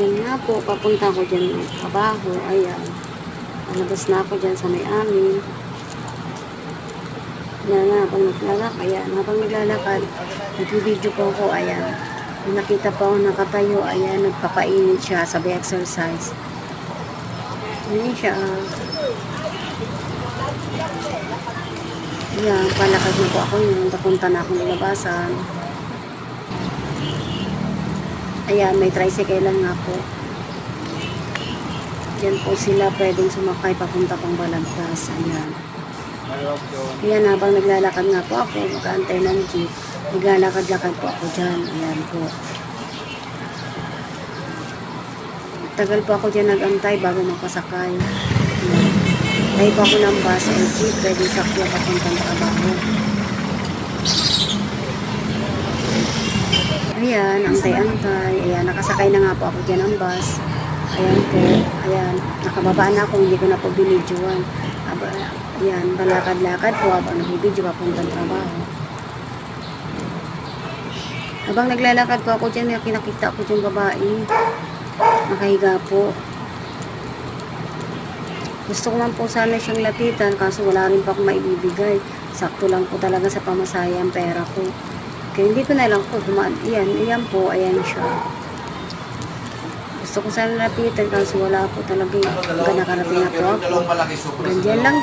Ayun nga po, papunta ako dyan ng trabaho. Ayan. Palabas na ako dyan sa may amin. Yan nga, habang naglalakad. Ayan, habang naglalakad, nag-video po ako. Ayan. May nakita po ako nakatayo. Ayan, nagpapainit siya. Sabi exercise. Ayan siya. Ayan, palakad na po ako yun. Papunta na akong nilabasan. Ayan, may tricycle lang nga po. Yan po sila pwedeng sumakay papunta pang Balagtas. Ayan. Ayan, habang naglalakad nga po ako, mag-aantay ng jeep. Naglalakad-lakad po ako dyan. Ayan po. Tagal po ako dyan nag-antay bago makasakay. Ayan. Tayo po ako ng bus o jeep. Pwedeng sakya papuntang trabaho. Ayan, antay-antay. Ayan, nakasakay na nga po ako dyan ng bus. Ayan po. Ayan, nakababa na ako. Hindi ko na po binidyoan. Ayan, balakad-lakad po habang nabibidyo papuntang trabaho. Habang naglalakad po ako dyan, kinakita ko dyan babae. Nakahiga po. Gusto ko man po sana siyang lapitan kaso wala rin pa akong maibibigay. Sakto lang po talaga sa pamasaya ang pera ko. Kaya hindi ko na lang po dumaan. Ayan po, ayan siya. Gusto ko sana lapitan kaso wala po talaga. Nakarating na po ako. Ganyan lang.